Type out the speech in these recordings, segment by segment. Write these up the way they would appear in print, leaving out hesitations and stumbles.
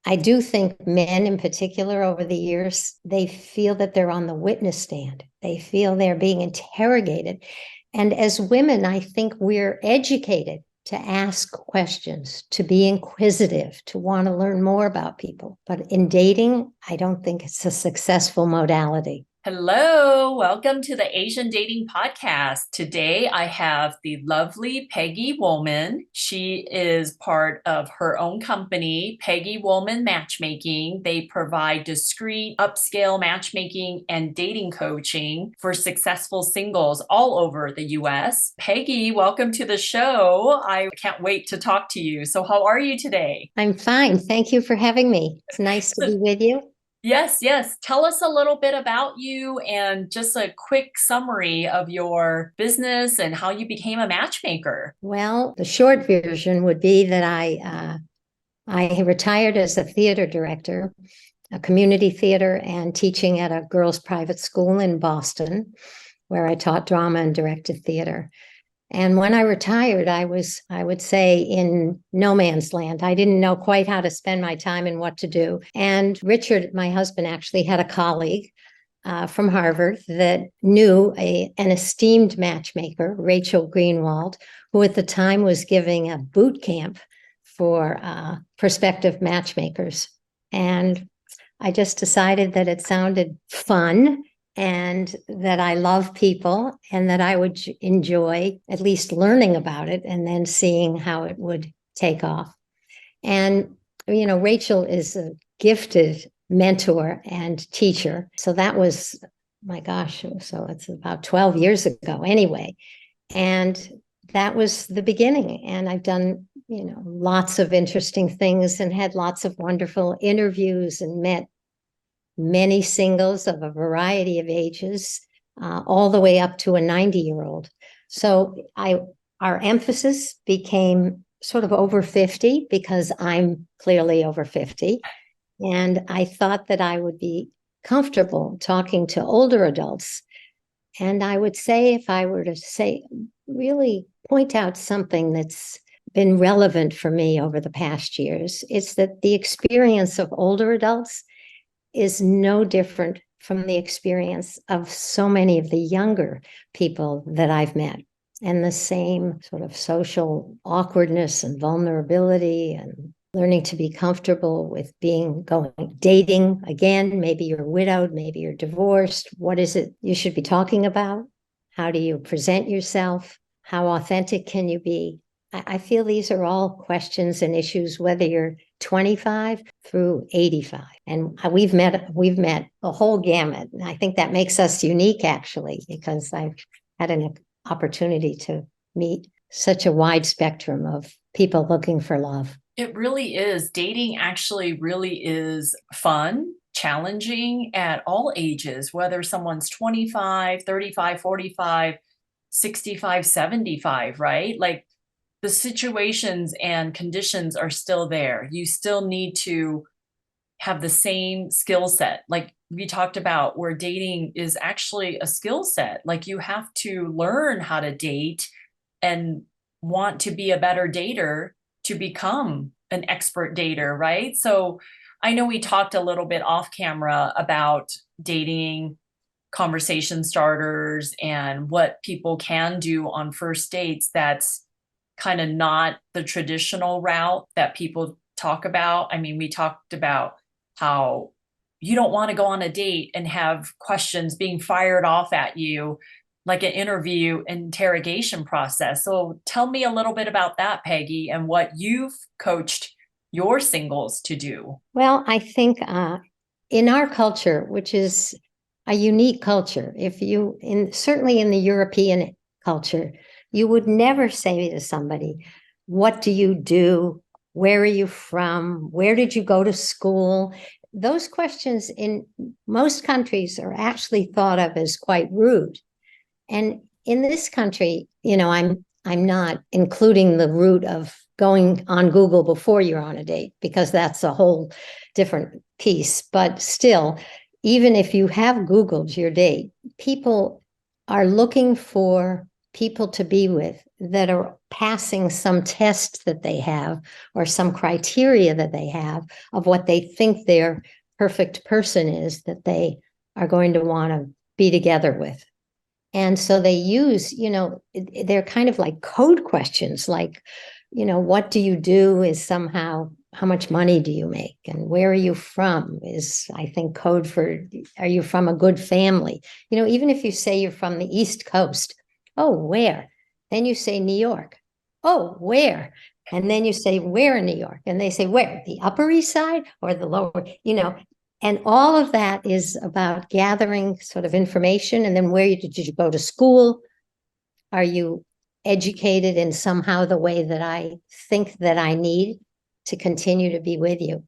I do think men in particular over the years, they feel that they're on the witness stand. They feel they're being interrogated. And as women, I think we're educated to ask questions, to be inquisitive, to want to learn more about people. But in dating, I don't think it's a successful modality. Hello, welcome to the Asian Dating Podcast. Today I have the lovely Peggy Wolman. She is part of her own company, Peggy Wolman Matchmaking. They provide discreet, upscale matchmaking and dating coaching for successful singles all over the US. Peggy, welcome to the show. I can't wait to talk to you. So, how are you today? I'm fine. Thank you for having me. It's nice to be with you. Yes, yes. Tell us a little bit about you and just a quick summary of your business and how you became a matchmaker. Well, the short version would be that I retired as a theater director, a community theater, and teaching at a girls' private school in Boston, where I taught drama and directed theater. And when I retired, I would say, in no man's land. I didn't know quite how to spend my time and what to do. And Richard, my husband, actually had a colleague from Harvard that knew an esteemed matchmaker, Rachel Greenwald, who at the time was giving a boot camp for prospective matchmakers. And I just decided that it sounded fun and that I love people and that I would enjoy at least learning about it and then seeing how it would take off. And, Rachel is a gifted mentor and teacher. So that was, my gosh, so it's about 12 years ago anyway. And that was the beginning. And I've done, lots of interesting things and had lots of wonderful interviews and met many singles of a variety of ages, all the way up to a 90-year-old. So our emphasis became sort of over 50 because I'm clearly over 50. And I thought that I would be comfortable talking to older adults. And I would say, if I were to say, really point out something that's been relevant for me over the past years, it's that the experience of older adults is no different from the experience of so many of the younger people that I've met. And the same sort of social awkwardness and vulnerability and learning to be comfortable with dating again. Maybe you're widowed, maybe you're divorced. What is it you should be talking about? How do you present yourself? How authentic can you be? I feel these are all questions and issues, whether you're 25 through 85. And we've met a whole gamut. And I think that makes us unique, actually, because I've had an opportunity to meet such a wide spectrum of people looking for love. It really is. Dating actually really is fun, challenging at all ages, whether someone's 25, 35, 45, 65, 75, right? Like, the situations and conditions are still there. You still need to have the same skill set. Like we talked about, where dating is actually a skill set. Like, you have to learn how to date and want to be a better dater to become an expert dater, right? So I know we talked a little bit off camera about dating, conversation starters, and what people can do on first dates that's kind of not the traditional route that people talk about. I mean, we talked about how you don't want to go on a date and have questions being fired off at you like an interview interrogation process. So tell me a little bit about that, Peggy, and what you've coached your singles to do. Well, I think in our culture, which is a unique culture, certainly in the European culture, you would never say to somebody, what do you do? Where are you from? Where did you go to school? Those questions in most countries are actually thought of as quite rude. And in this country, I'm not including the route of going on Google before you're on a date, because that's a whole different piece. But still, even if you have Googled your date, people are looking for people to be with that are passing some test that they have or some criteria that they have of what they think their perfect person is that they are going to want to be together with. And so they use, they're kind of like code questions, like, what do you do is somehow, how much money do you make? And where are you from is, I think, code for, are you from a good family? Even if you say you're from the East Coast, oh, where? Then you say New York. Oh, where? And then you say, where in New York? And they say, where? The Upper East Side or the Lower, and all of that is about gathering sort of information. And then did you go to school? Are you educated in somehow the way that I think that I need to continue to be with you?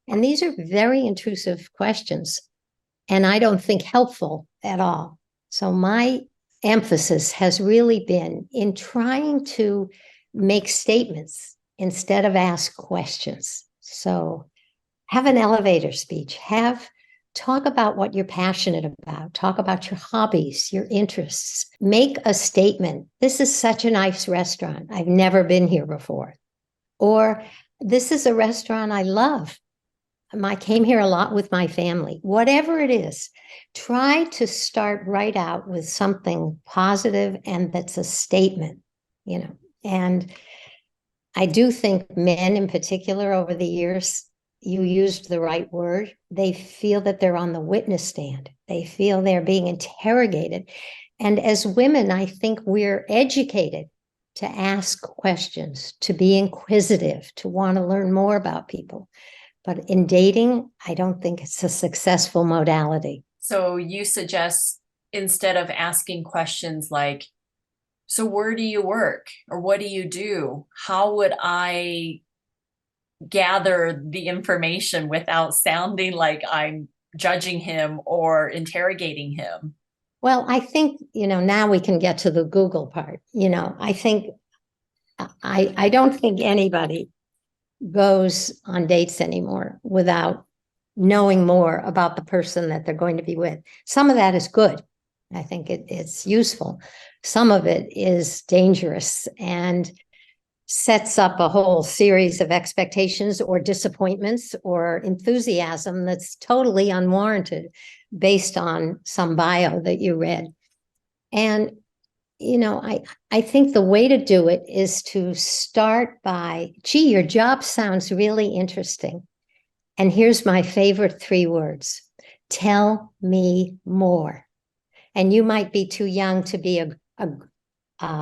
And these are very intrusive questions, and I don't think helpful at all. So my emphasis has really been in trying to make statements instead of ask questions. So have an elevator speech, talk about what you're passionate about, talk about your hobbies, your interests, make a statement. This is such a nice restaurant. I've never been here before. Or this is a restaurant I love. I came here a lot with my family. Whatever it is, try to start right out with something positive and that's a statement, And I do think men in particular over the years, you used the right word. They feel that they're on the witness stand. They feel they're being interrogated. And as women, I think we're educated to ask questions, to be inquisitive, to want to learn more about people. But in dating, I don't think it's a successful modality. So you suggest instead of asking questions like, so where do you work? Or what do you do? How would I gather the information without sounding like I'm judging him or interrogating him? Well, I think, now we can get to the Google part. I think, I don't think anybody goes on dates anymore without knowing more about the person that they're going to be with. Some of that is good. I think it's useful. Some of it is dangerous and sets up a whole series of expectations or disappointments or enthusiasm that's totally unwarranted based on some bio that you read. And, I think the way to do it is to start by, gee, your job sounds really interesting. And here's my favorite 3 words. Tell me more. And you might be too young to be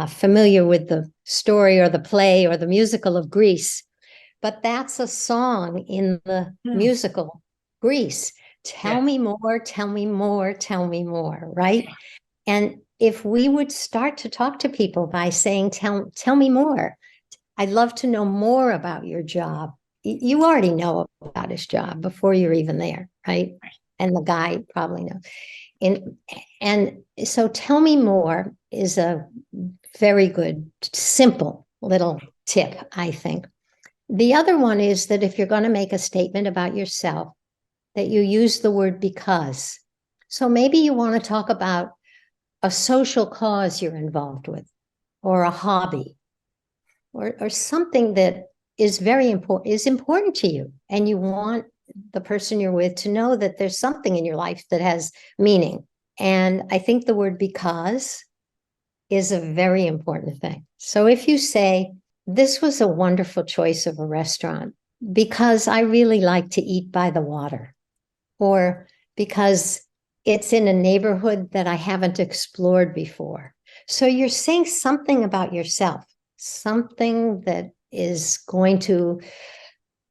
familiar with the story or the play or the musical of Grease, but that's a song in the musical Grease. Tell me more, tell me more, tell me more, right? And if we would start to talk to people by saying, tell me more. I'd love to know more about your job. You already know about his job before you're even there, right? And the guy probably knows. And so tell me more is a very good, simple little tip, I think. The other one is that if you're going to make a statement about yourself, that you use the word because. So maybe you want to talk about a social cause you're involved with, or a hobby, or something that is important to you, and you want the person you're with to know that there's something in your life that has meaning. And I think the word because is a very important thing. So if you say, this was a wonderful choice of a restaurant because I really like to eat by the water, or because it's in a neighborhood that I haven't explored before. So you're saying something about yourself, something that is going to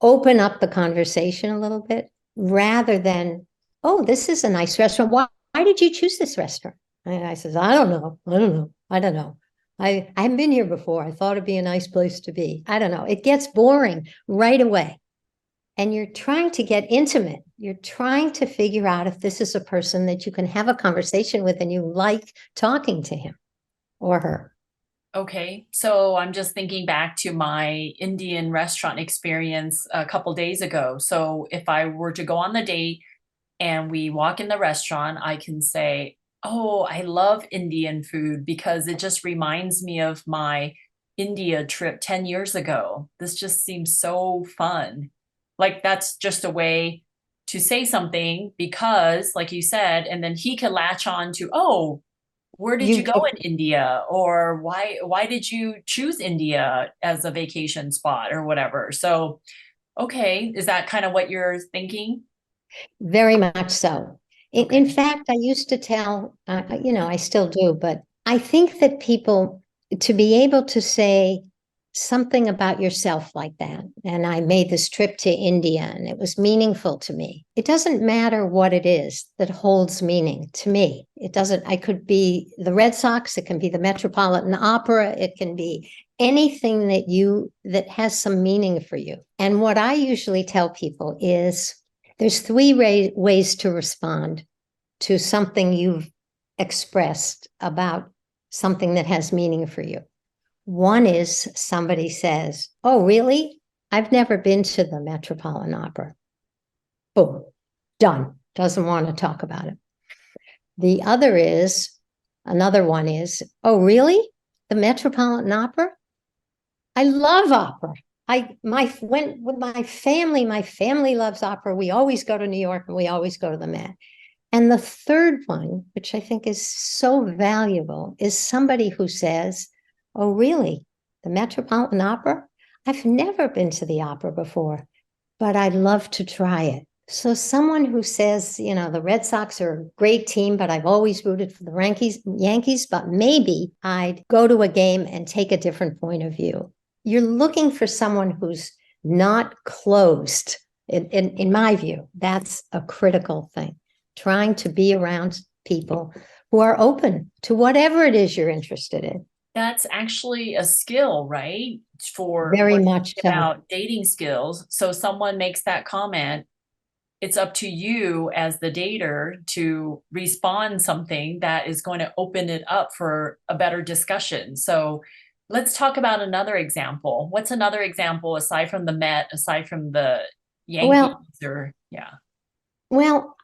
open up the conversation a little bit, rather than, oh, this is a nice restaurant. Why did you choose this restaurant? And I says, I don't know. I haven't been here before. I thought it'd be a nice place to be. I don't know. It gets boring right away. And you're trying to get intimate. You're trying to figure out if this is a person that you can have a conversation with and you like talking to him or her. Okay, so I'm just thinking back to my Indian restaurant experience a couple days ago. So if I were to go on the date and we walk in the restaurant, I can say, Oh, I love Indian food because it just reminds me of my India trip 10 years ago. This just seems so fun. Like that's just a way to say something because, like you said, and then he can latch on to, oh, where did you You go in India? Or why did you choose India as a vacation spot or whatever? So, okay, is that kind of what you're thinking? Very much so. In Okay. fact, I used to tell, I still do, but I think that people, to be able to say something about yourself like that, and I made this trip to India and it was meaningful to me. It doesn't matter what it is that holds meaning to me. It doesn't, I could be the Red Sox, it can be the Metropolitan Opera, it can be anything that has some meaning for you. And what I usually tell people is, there's three ways to respond to something you've expressed about something that has meaning for you. One is somebody says, "Oh, really? I've never been to the Metropolitan Opera." Boom, done. Doesn't want to talk about it. The another one is, "Oh, really? The Metropolitan Opera? I love opera. I went with my family. My family loves opera. We always go to New York and we always go to the Met." And the third one, which I think is so valuable, is somebody who says, "Oh, really? The Metropolitan Opera? I've never been to the opera before, but I'd love to try it." So someone who says, the Red Sox are a great team, but I've always rooted for the Yankees, but maybe I'd go to a game and take a different point of view. You're looking for someone who's not closed. In my view, that's a critical thing. Trying to be around people who are open to whatever it is you're interested in. That's actually a skill, right? For Very we're much talking so. about dating skills. So someone makes that comment, it's up to you as the dater to respond something that is going to open it up for a better discussion. So let's talk about another example. What's another example aside from the Met, aside from the Yankees Well, or yeah. well,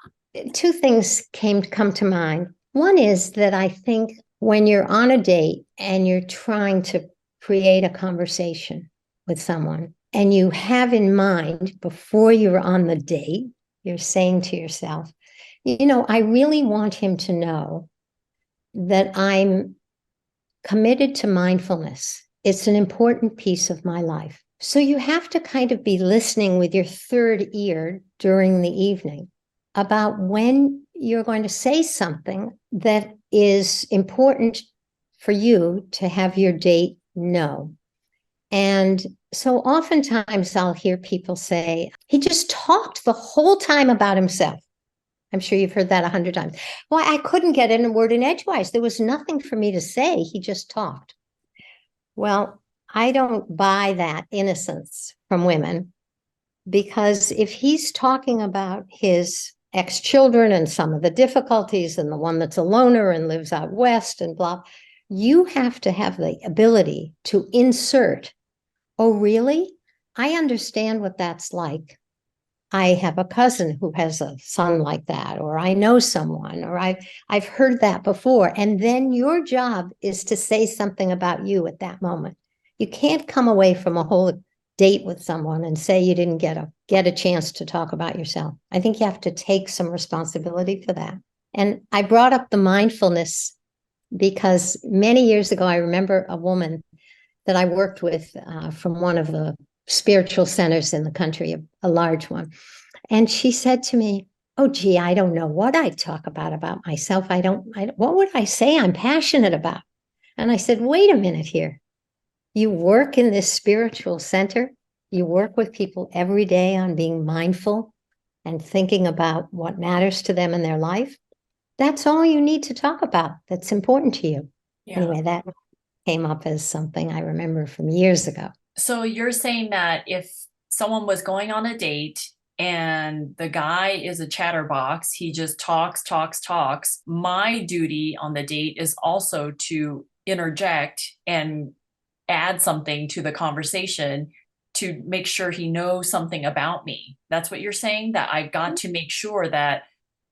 two things come to mind. One is that I think when you're on a date and you're trying to create a conversation with someone, and you have in mind before you're on the date, you're saying to yourself, I really want him to know that I'm committed to mindfulness. It's an important piece of my life. So you have to kind of be listening with your third ear during the evening about when you're going to say something that is important for you to have your date know. And so oftentimes I'll hear people say, "He just talked the whole time about himself." I'm sure you've heard that 100 times. "Well, I couldn't get in a word in edgewise. There was nothing for me to say. He just talked." Well, I don't buy that innocence from women, because if he's talking about his ex-children and some of the difficulties and the one that's a loner and lives out west and blah, you have to have the ability to insert, "Oh, really? I understand what that's like. I have a cousin who has a son like that," or "I know someone," or I've heard that before. And then your job is to say something about you at that moment. You can't come away from a whole date with someone and say you didn't get a chance to talk about yourself. I think you have to take some responsibility for that. And I brought up the mindfulness because many years ago, I remember a woman that I worked with from one of the spiritual centers in the country, a large one. And she said to me, "Oh, gee, I don't know what I'd talk about myself. What would I say I'm passionate about?" And I said, "Wait a minute here. You work in this spiritual center. You work with people every day on being mindful and thinking about what matters to them in their life. That's all you need to talk about that's important to you." Yeah. Anyway, that came up as something I remember from years ago. So you're saying that if someone was going on a date and the guy is a chatterbox, he just talks, talks, talks. My duty on the date is also to interject and add something to the conversation to make sure he knows something about me. That's what you're saying, that I got to make sure that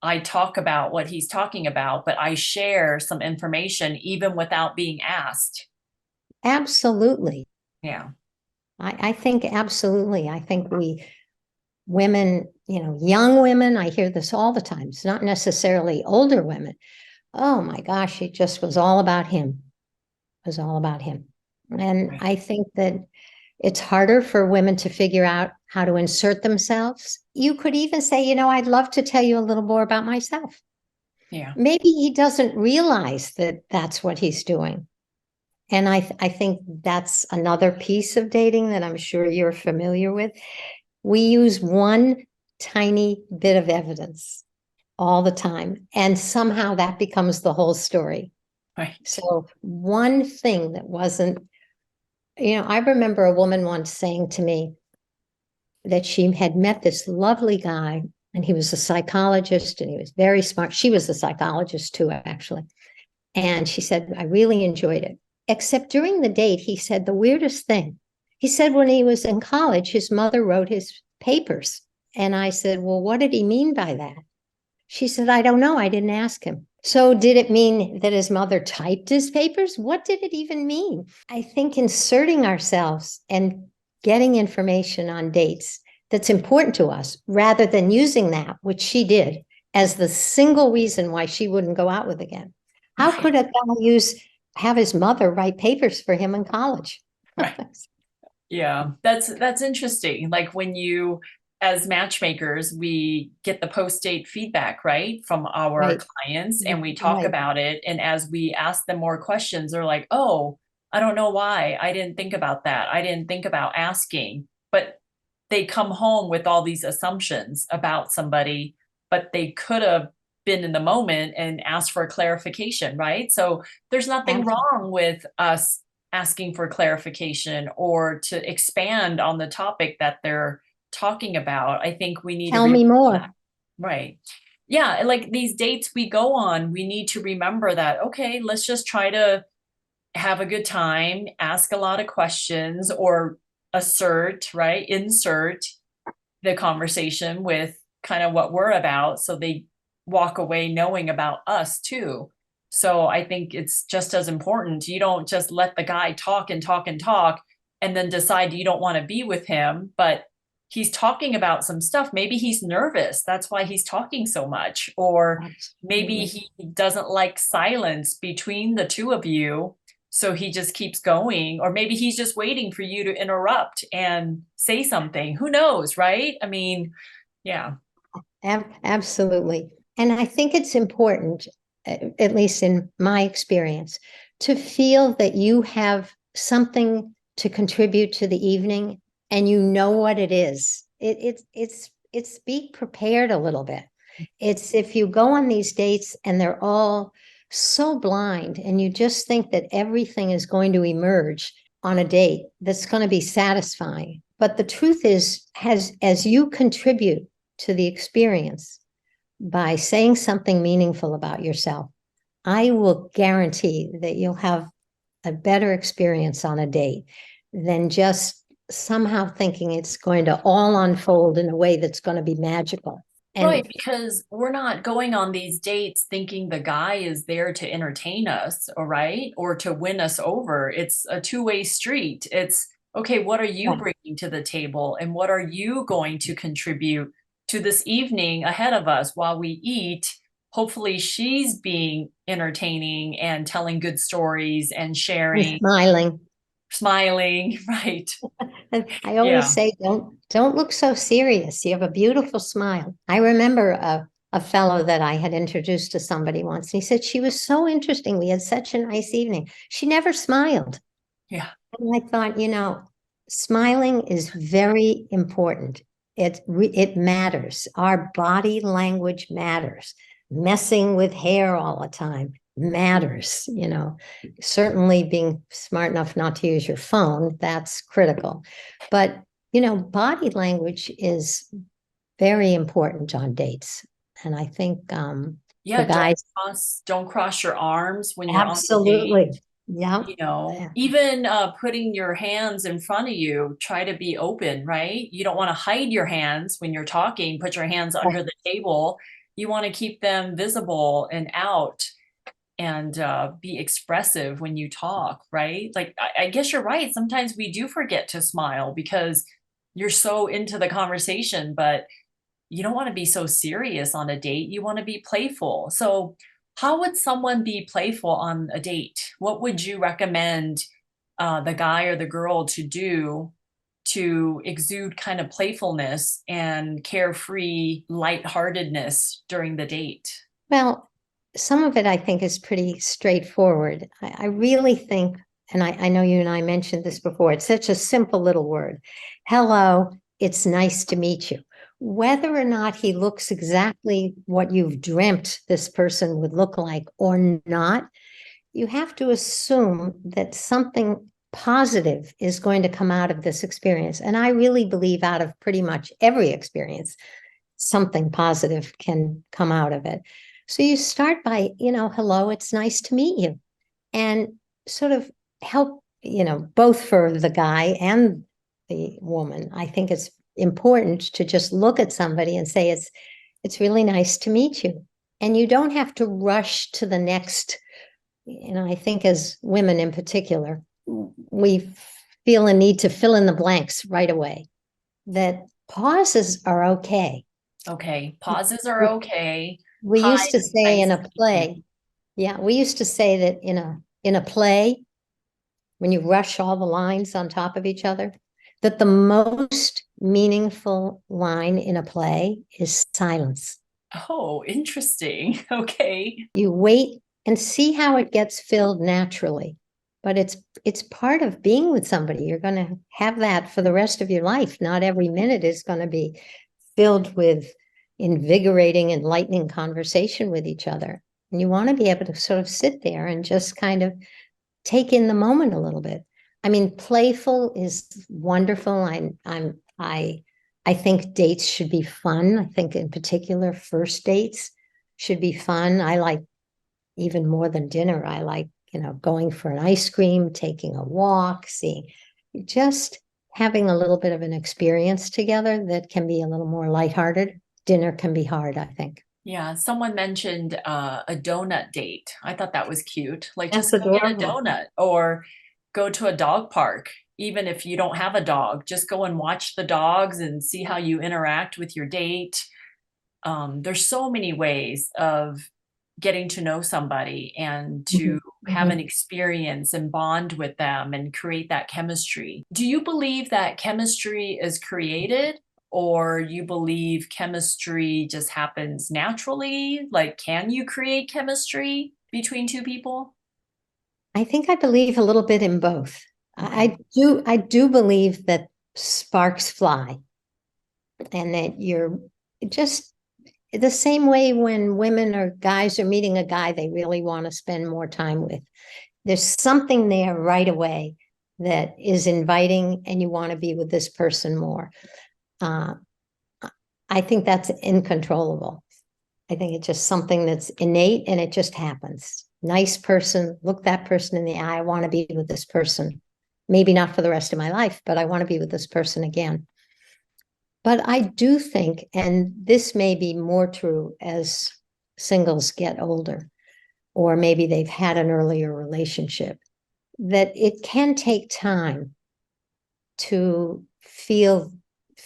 I talk about what he's talking about, but I share some information even without being asked. Absolutely. Yeah. I think absolutely. I think women, young women, I hear this all the time. It's not necessarily older women. Oh my gosh, it just was all about him. It was all about him. And Right. I think that it's harder for women to figure out how to insert themselves. You could even say, I'd love to tell you a little more about myself. Yeah. Maybe he doesn't realize that that's what he's doing. And I think that's another piece of dating that I'm sure you're familiar with. We use one tiny bit of evidence all the time, and somehow that becomes the whole story. Right. So one thing that wasn't, I remember a woman once saying to me that she had met this lovely guy, and he was a psychologist and he was very smart. She was a psychologist too, actually. And she said, I really enjoyed it. Except during the date, he said the weirdest thing. He said when he was in college, his mother wrote his papers. And I said, well, what did he mean by that? She said, I don't know. I didn't ask him. So did it mean that his mother typed his papers? What did it even mean? I think inserting ourselves and getting information on dates that's important to us rather than using that, which she did, as the single reason why she wouldn't go out with again. How could a guy have his mother write papers for him in college? Right. Yeah, that's interesting. Like when you, as matchmakers, we get the post-date feedback, right, from our Right, clients, and we talk right. about it. And as we ask them more questions, they're like, "Oh, I don't know why. I didn't think about that. I didn't think about asking." But they come home with all these assumptions about somebody, but they could have been in the moment and asked for clarification, right? So there's nothing Absolutely. wrong with us asking for clarification or to expand on the topic that they're talking about. I think we need to Tell me more. right. Yeah, like these dates we go on, we need to remember that, okay, let's just try to have a good time, ask a lot of questions, or assert, right? Insert the conversation with kind of what we're about so they walk away knowing about us too. So I think it's just as important. You don't just let the guy talk and talk and talk and then decide you don't want to be with him, but he's talking about some stuff. Maybe he's nervous. That's why he's talking so much. Or maybe Absolutely. he doesn't like silence between the two of you. So he just keeps going, or maybe he's just waiting for you to interrupt and say something. Who knows, right? I mean, yeah. Absolutely. And I think it's important, at least in my experience, to feel that you have something to contribute to the evening and you know what it is. It's be prepared a little bit. It's if you go on these dates and they're all so blind and you just think that everything is going to emerge on a date that's going to be satisfying. But the truth is, as you contribute to the experience by saying something meaningful about yourself, I will guarantee that you'll have a better experience on a date than just somehow thinking it's going to all unfold in a way that's going to be magical. Right, And because we're not going on these dates thinking the guy is there to entertain us, all right, or to win us over. It's a two-way street. It's okay, what are you bringing to the table and what are you going to contribute to this evening ahead of us while we eat? Hopefully she's being entertaining and telling good stories and sharing, smiling. smiling, right? And I always Yeah. say, don't look so serious. You have a beautiful smile. I remember a fellow that I had introduced to somebody once. And he said she was so interesting. We had such a nice evening. She never smiled. Yeah. And I thought, smiling is very important. It matters. Our body language matters. Messing with hair all the time matters. Certainly being smart enough not to use your phone, that's critical. But, body language is very important on dates. And I think for Yeah, guys, don't cross your arms when you're on the date. absolutely. Yeah. You know, even putting your hands in front of you, try to be open, right? You don't want to hide your hands when you're talking, put your hands under the table You want to keep them visible and out and be expressive when you talk, right? Like, I guess you're right. Sometimes we do forget to smile because you're so into the conversation, but you don't want to be so serious on a date. You want to be playful. So, how would someone be playful on a date? What would you recommend the guy or the girl to do to exude kind of playfulness and carefree lightheartedness during the date? Well, some of it I think is pretty straightforward. I really think, and I know you and I mentioned this before, it's such a simple little word. Hello, it's nice to meet you. Whether or not he looks exactly what you've dreamt this person would look like or not, you have to assume that something positive is going to come out of this experience. And I really believe out of pretty much every experience, something positive can come out of it. So you start by, hello, it's nice to meet you. And sort of help, both for the guy and the woman. I think it's important to just look at somebody and say, it's really nice to meet you. And you don't have to rush to the next, I think as women in particular, we feel a need to fill in the blanks right away. That pauses are okay. Okay, pauses are okay. We Hi, used to say nice in to a meet you. play, yeah, we used to say that in a play, when you rush all the lines on top of each other, that the most meaningful line in a play is silence. Oh, interesting. Okay. You wait and see how it gets filled naturally. But it's part of being with somebody. You're going to have that for the rest of your life. Not every minute is going to be filled with invigorating, enlightening conversation with each other. And you want to be able to sort of sit there and just kind of take in the moment a little bit. I mean, playful is wonderful. I think dates should be fun. I think in particular, first dates should be fun. I like even more than dinner. I like, going for an ice cream, taking a walk, seeing, just having a little bit of an experience together that can be a little more lighthearted. Dinner can be hard, I think. Yeah, someone mentioned a donut date. I thought that was cute. Like, That's just go get a adorable. donut or go to a dog park. Even if you don't have a dog, just go and watch the dogs and see how you interact with your date. There's so many ways of getting to know somebody and to have an Mhm. experience and bond with them and create that chemistry. Do you believe that chemistry is created, or you believe chemistry just happens naturally? Like, can you create chemistry between two people? I think I believe a little bit in both. Okay. I do believe that sparks fly and that you're just the same way when women or guys are meeting a guy they really want to spend more time with. There's something there right away that is inviting and you want to be with this person more. Uh, I think that's uncontrollable. I think it's just something that's innate and it just happens. Nice person, look that person in the eye. I want to be with this person. Maybe not for the rest of my life, but I want to be with this person again. But I do think, and this may be more true as singles get older, or maybe they've had an earlier relationship, that it can take time to feel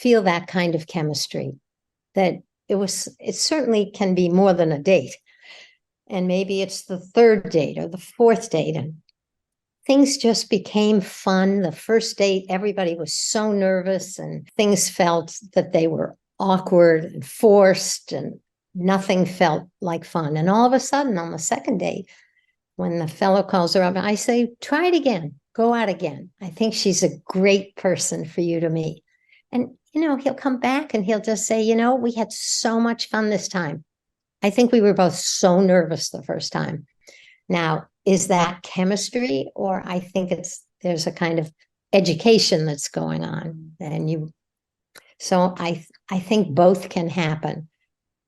that kind of chemistry. That it certainly can be more than a date. And maybe it's the third date or the fourth date, and things just became fun. The first date, everybody was so nervous and things felt that they were awkward and forced and nothing felt like fun. And all of a sudden, on the second date, when the fellow calls her up, I say, try it again, go out again. I think she's a great person for you to meet. And, he'll come back and he'll just say, we had so much fun this time. I think we were both so nervous the first time. Now, is that chemistry, or I think there's a kind of education that's going on, so I think both can happen,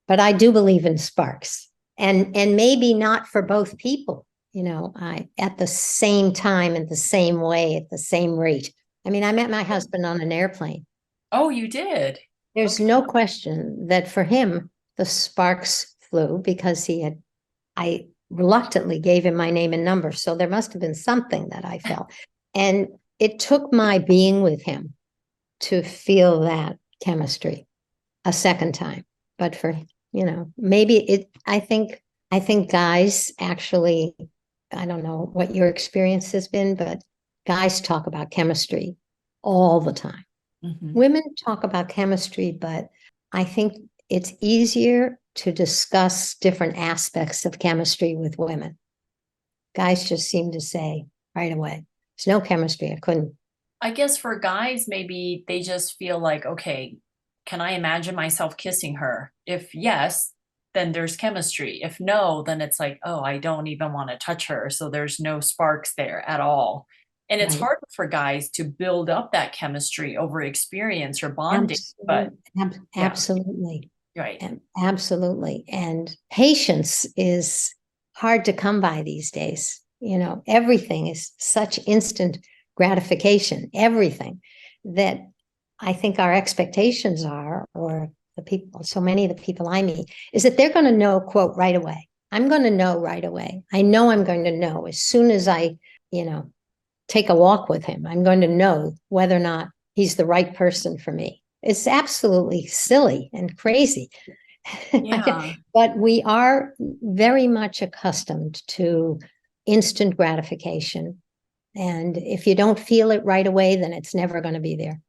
but I do believe in sparks, and maybe not for both people, I at the same time, in the same way, at the same rate. I mean, I met my husband on an airplane. Oh, you did? There's Okay. no question that for him, the sparks flew because I reluctantly gave him my name and number. So there must have been something that I felt. And it took my being with him to feel that chemistry a second time. But for, maybe I think guys actually, I don't know what your experience has been, but guys talk about chemistry all the time. Mhm. Women talk about chemistry, but I think it's easier to discuss different aspects of chemistry with women. Guys just seem to say right away, there's no chemistry. I couldn't. I guess for guys, maybe they just feel like, okay, can I imagine myself kissing her? If yes, then there's chemistry. If no, then it's like, oh, I don't even want to touch her. So there's no sparks there at all. And it's Right. hard for guys to build up that chemistry over experience or bonding. But yeah, Absolutely. right. Absolutely. And patience is hard to come by these days. Everything is such instant gratification, everything, that I think our expectations are, or the people, so many of the people I meet, is that they're going to know, quote, right away. I'm going to know right away. I know I'm going to know as soon as I, take a walk with him. I'm going to know whether or not he's the right person for me. It's absolutely silly and crazy. Yeah. But we are very much accustomed to instant gratification. And if you don't feel it right away, then it's never going to be there.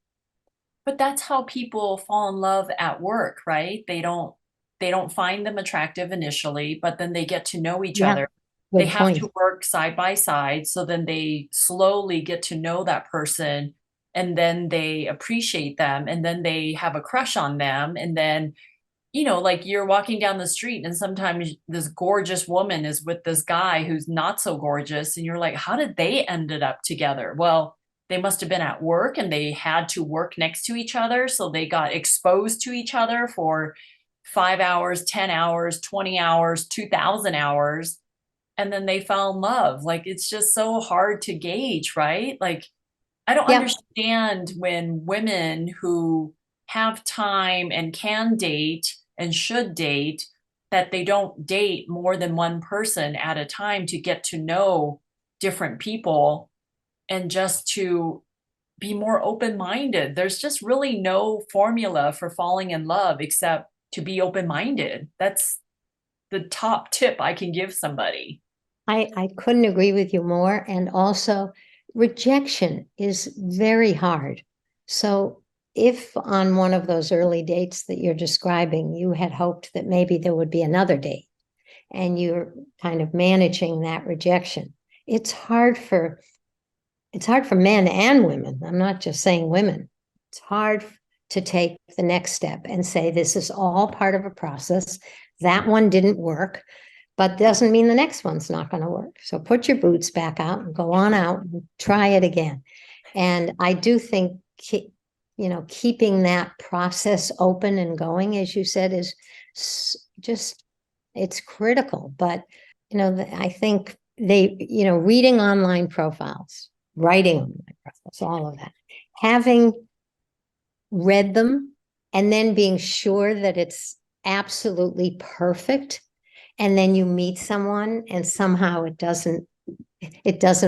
But that's how people fall in love at work, right? They don't find them attractive initially, but then they get to know each Yeah, other. They good have point. to work side by side, so then they slowly get to know that person, and then they appreciate them, and then they have a crush on them, and then like you're walking down the street and sometimes this gorgeous woman is with this guy who's not so gorgeous. And you're like, how did they ended up together? Well, they must have been at work and they had to work next to each other. So they got exposed to each other for 5 hours, 10 hours, 20 hours, 2000 hours. And then they fell in love. Like, it's just so hard to gauge, right? Like, I don't Yeah, understand when women who have time and can date and should date, that they don't date more than one person at a time to get to know different people and just to be more open-minded. There's just really no formula for falling in love except to be open-minded. That's the top tip I can give somebody. I couldn't agree with you more. And also, rejection is very hard. So, if on one of those early dates that you're describing, you had hoped that maybe there would be another date and you're kind of managing that rejection, it's hard for men and women. I'm not just saying women. It's hard to take the next step and say, this is all part of a process. That one didn't work, but doesn't mean the next one's not going to work. So put your boots back out and go on out and try it again. And I do think, keeping that process open and going, as you said, is just, it's critical. But, I think reading online profiles, writing online profiles, all of that, having read them and then being sure that it's absolutely perfect, and then you meet someone and somehow it doesn't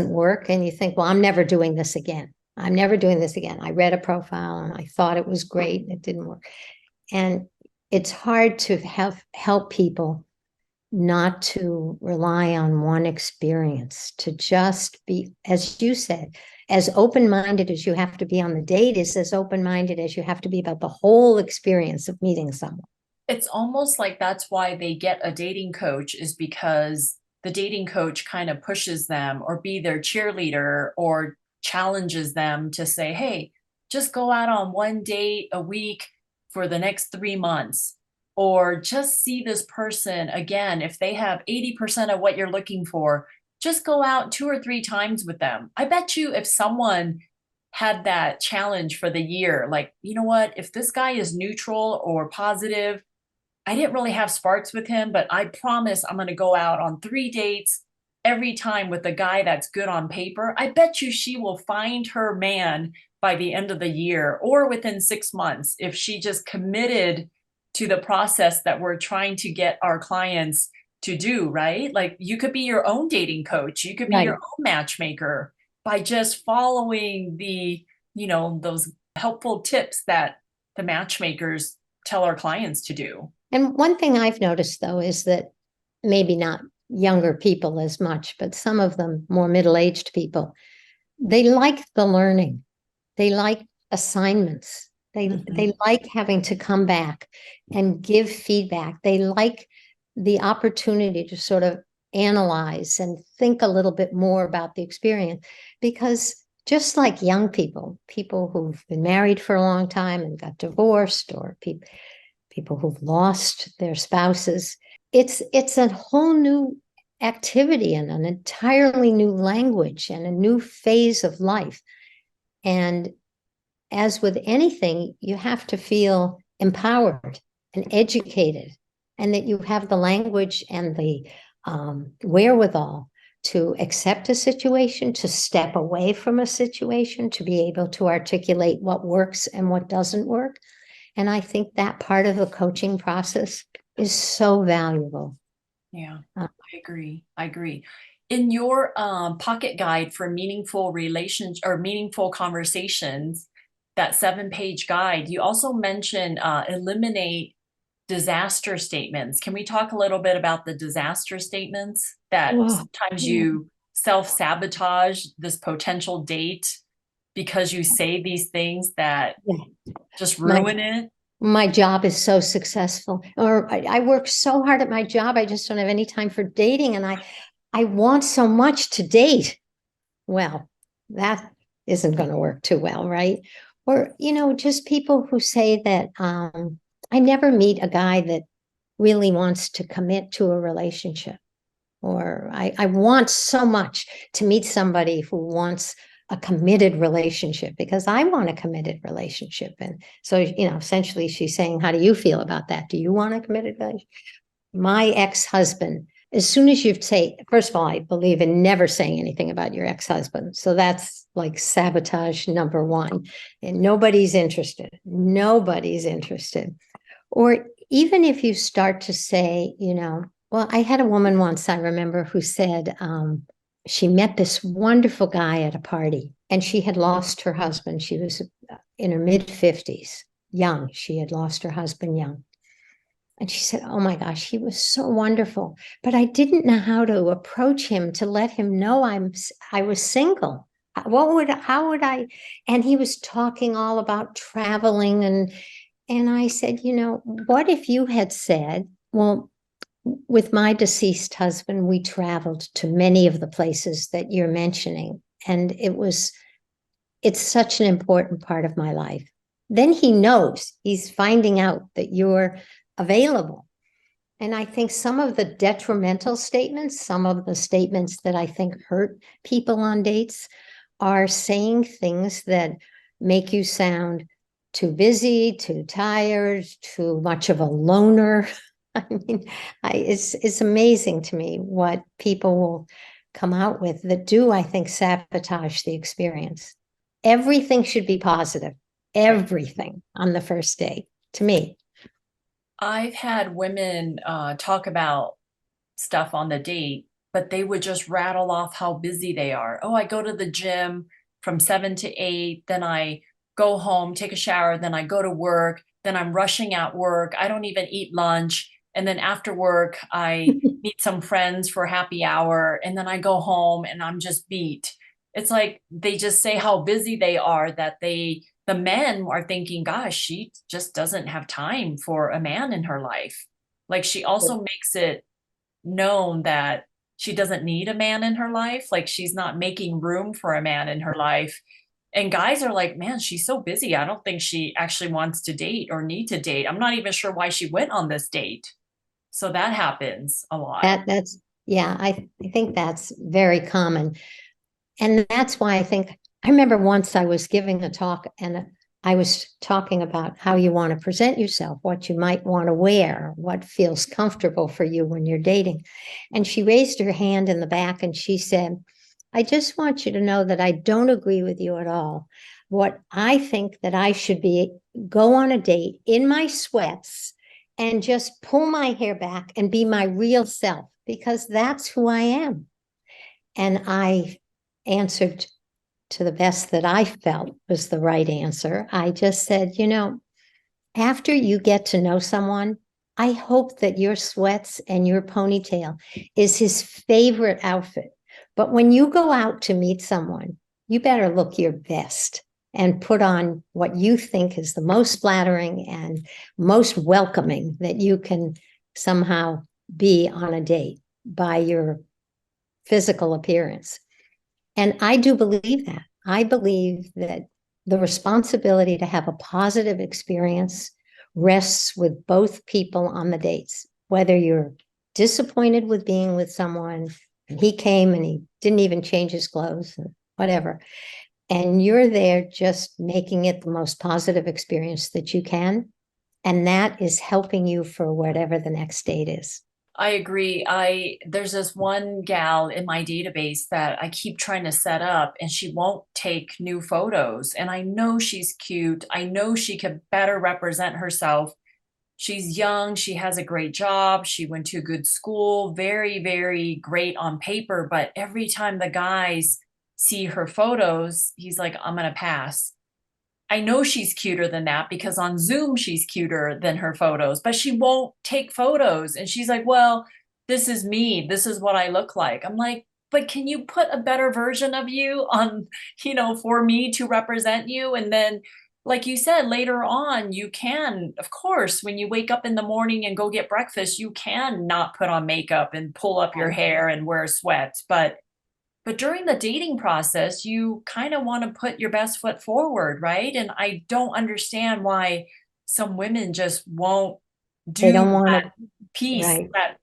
work, and you think, well, I'm never doing this again. I read a profile and I thought it was great and it didn't work. And it's hard to help people not to rely on one experience, to just be, as you said, as open-minded as you have to be on the date is as open-minded as you have to be about the whole experience of meeting someone. It's almost like that's why they get a dating coach, is because the dating coach kind of pushes them or be their cheerleader or challenges them to say, hey, just go out on one date a week for the next 3 months, or just see this person again. If they have 80% of what you're looking for, just go out 2 or 3 times with them. I bet you if someone had that challenge for the year, like, you know what, if this guy is neutral or positive, I didn't really have sparks with him, but I promise I'm going to go out on 3 dates every time with a guy that's good on paper. I bet you she will find her man by the end of the year or within 6 months if she just committed to the process that we're trying to get our clients to do, right? Like you could be your own dating coach, you could be your Right. own matchmaker by just following the, those helpful tips that the matchmakers tell our clients to do. And one thing I've noticed, though, is that maybe not younger people as much, but some of them more middle-aged people, they like the learning. They like assignments. They like having to come back and give feedback. They like the opportunity to sort of analyze and think a little bit more about the experience, because just like young people, people who've been married for a long time and got divorced, or people who've lost their spouses, it's a whole new activity and an entirely new language and a new phase of life. And as with anything, you have to feel empowered and educated, and that you have the language and the wherewithal to accept a situation, to step away from a situation, to be able to articulate what works and what doesn't work. And I think that part of the coaching process is so valuable. Yeah, I agree. I agree. In your pocket guide for meaningful relations or meaningful conversations, that 7-page guide, you also mentioned eliminate disaster statements. Can we talk a little bit about the disaster statements that sometimes you self-sabotage this potential date because you say these things that just ruin it? My job is so successful, or I work so hard at my job, I just don't have any time for dating, and I want so much to date. Well, that isn't going to work too well, right? Or, just people who say that I never meet a guy that really wants to commit to a relationship. Or I want so much to meet somebody who wants a committed relationship, because I want a committed relationship. And so, essentially she's saying, how do you feel about that? Do you want a committed relationship? My ex-husband, as soon as you say, first of all, I believe in never saying anything about your ex-husband. So that's like sabotage number one. And nobody's interested. Nobody's interested. Or even if you start to say, well, I had a woman once, I remember, who said she met this wonderful guy at a party, and she had lost her husband. She was in her mid-50s, young. She had lost her husband young. And she said, oh my gosh, he was so wonderful, but I didn't know how to approach him to let him know I was single. How would I? And he was talking all about traveling, and I said, what if you had said, well, with my deceased husband, we traveled to many of the places that you're mentioning, and it's such an important part of my life. Then he knows, he's finding out that you're available. And I think some of the detrimental statements, some of the statements that I think hurt people on dates, are saying things that make you sound too busy, too tired, too much of a loner. I mean, it's amazing to me what people will come out with that do, I think, sabotage the experience. Everything should be positive. Everything on the first date, to me. I've had women talk about stuff on the date, but they would just rattle off how busy they are. Oh, I go to the gym from 7 to 8, then I go home, take a shower, then I go to work, then I'm rushing at work. I don't even eat lunch. And then after work, I meet some friends for happy hour, and then I go home and I'm just beat. It's like they just say how busy they are that the men are thinking, gosh, she just doesn't have time for a man in her life. Like she also makes it known that she doesn't need a man in her life. Like she's not making room for a man in her life. And guys are like, man, she's so busy. I don't think she actually wants to date or need to date. I'm not even sure why she went on this date. So that happens a lot. I think that's very common. And that's why I remember once I was giving a talk, and I was talking about how you want to present yourself, what you might want to wear, what feels comfortable for you when you're dating. And she raised her hand in the back and she said, I just want you to know that I don't agree with you at all. What I think that I should go on a date in my sweats and just pull my hair back and be my real self, because that's who I am. And I answered to the best that I felt was the right answer. I just said, after you get to know someone, I hope that your sweats and your ponytail is his favorite outfit. But when you go out to meet someone, you better look your best and put on what you think is the most flattering and most welcoming that you can somehow be on a date by your physical appearance. And I do believe that. I believe that the responsibility to have a positive experience rests with both people on the dates, whether you're disappointed with being with someone and he came and he didn't even change his clothes, whatever, and you're there just making it the most positive experience that you can. And that is helping you for whatever the next date is. I agree. There's this one gal in my database that I keep trying to set up and she won't take new photos. And I know she's cute. I know she could better represent herself. She's young. She has a great job. She went to a good school, very, very great on paper. But every time the guys see her photos, he's like, I'm going to pass. I know she's cuter than that because on Zoom she's cuter than her photos, but she won't take photos. And she's like, well, this is me. This is what I look like. I'm like, but can you put a better version of you on, for me to represent you? And then, like you said, later on, you can, of course, when you wake up in the morning and go get breakfast, you can not put on makeup and pull up your hair and wear sweats. But during the dating process, you kind of want to put your best foot forward, right? And I don't understand why some women just won't They do don't want that to, piece. right? That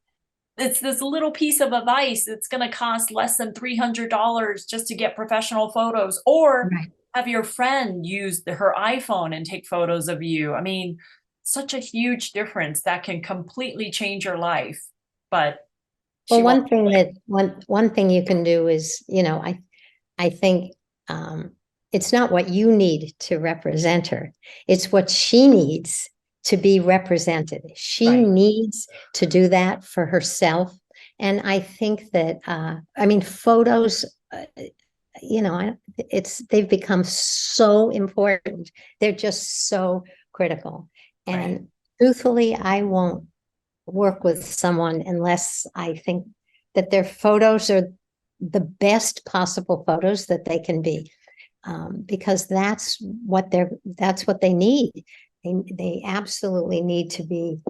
it's this little piece of advice that's going to cost less than $300 just to get professional photos, or Right. have your friend use her iPhone and take photos of you. I mean, such a huge difference that can completely change your life. But Well, she won't. one thing you can do is, I think it's not what you need to represent her. It's what she needs to be represented. She Right. needs to do that for herself. And I think that, photos, they've become so important. They're just so critical. Right. And truthfully, I won't work with someone unless I think that their photos are the best possible photos that they can be, because that's what they need. They absolutely need to be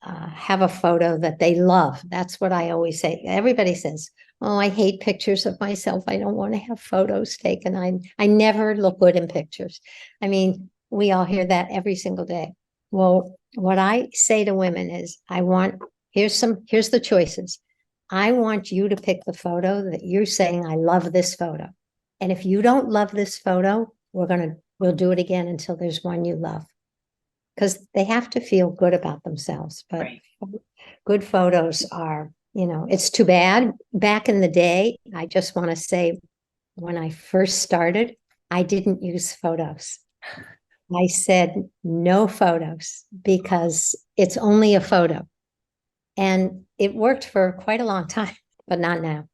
have a photo that they love. That's what I always say. Everybody says, "Oh, I hate pictures of myself. I don't want to have photos taken. I never look good in pictures." I mean, we all hear that every single day. Well, what I say to women is, here's the choices. I want you to pick the photo that you're saying, I love this photo. And if you don't love this photo, we'll do it again until there's one you love. Because they have to feel good about themselves. But Right. good photos are, it's too bad. Back in the day, I just want to say, when I first started, I didn't use photos. I said no photos because it's only a photo. And it worked for quite a long time, but not now.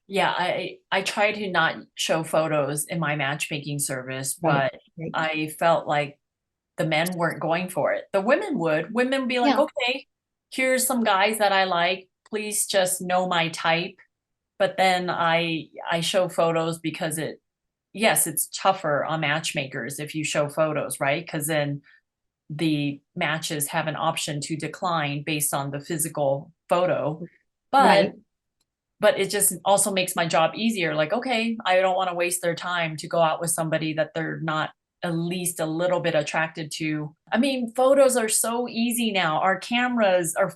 Yeah, I try to not show photos in my matchmaking service, Right. but Right. I felt like the men weren't going for it. The women would. Women would be like, Yeah. okay, here's some guys that I like. Please just know my type. But then I show photos because yes, it's tougher on matchmakers if you show photos, right? Because then the matches have an option to decline based on the physical photo. Right. But it just also makes my job easier. Like, okay, I don't want to waste their time to go out with somebody that they're not at least a little bit attracted to. I mean, photos are so easy now. Our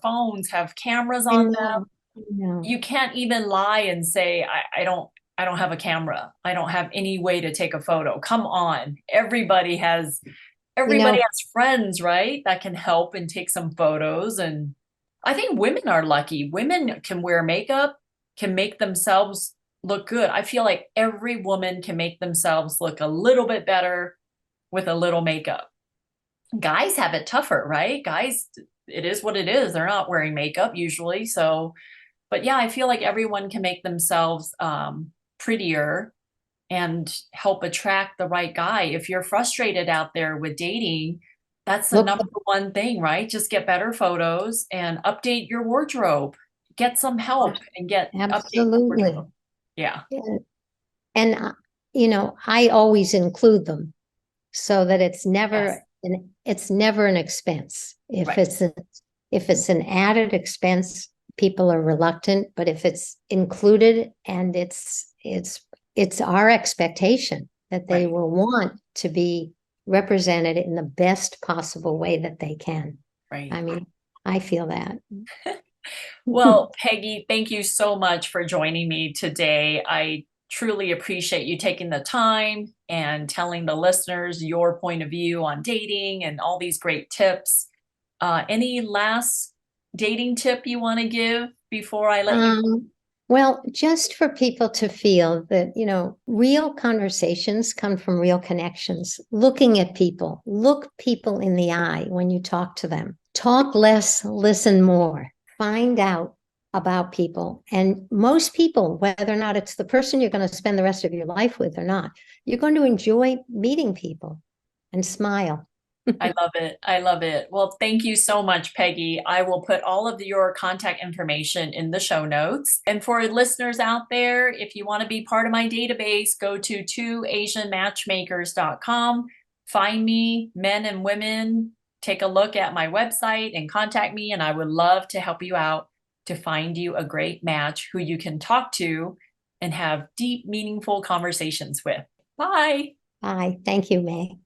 phones have cameras I on them. know. I know. You can't even lie and say, I don't have a camera. I don't have any way to take a photo. Come on. You Everybody know, has friends, right? That can help and take some photos. And I think women are lucky. Women can wear makeup, can make themselves look good. I feel like every woman can make themselves look a little bit better with a little makeup. Guys have it tougher, right? Guys, it is what it is. They're not wearing makeup usually. So, but yeah, I feel like everyone can make themselves prettier and help attract the right guy. If you're frustrated out there with dating, that's the Look, number one thing, right? Just get better photos and update your wardrobe. Get some help and get update your absolutely. wardrobe. Yeah. And, and I always include them so that Yes. it's never an expense. Right. If it's an added expense, people are reluctant, but if it's included and it's our expectation that they Right. will want to be represented in the best possible way that they can. Right. I mean, I feel that. Well, Peggy, thank you so much for joining me today. I truly appreciate you taking the time and telling the listeners your point of view on dating and all these great tips. Any last dating tip you want to give before I let you? Well, just for people to feel that, real conversations come from real connections. Looking at people, look people in the eye when you talk to them. Talk less, listen more. Find out about people. And most people, whether or not it's the person you're going to spend the rest of your life with or not, you're going to enjoy meeting people and smile. I love it. I love it. Well, thank you so much, Peggy. I will put all of your contact information in the show notes. And for listeners out there, if you want to be part of my database, go to twoasianmatchmakers.com. Find me, men and women, take a look at my website and contact me. And I would love to help you out to find you a great match who you can talk to and have deep, meaningful conversations with. Bye. Bye. Thank you, May.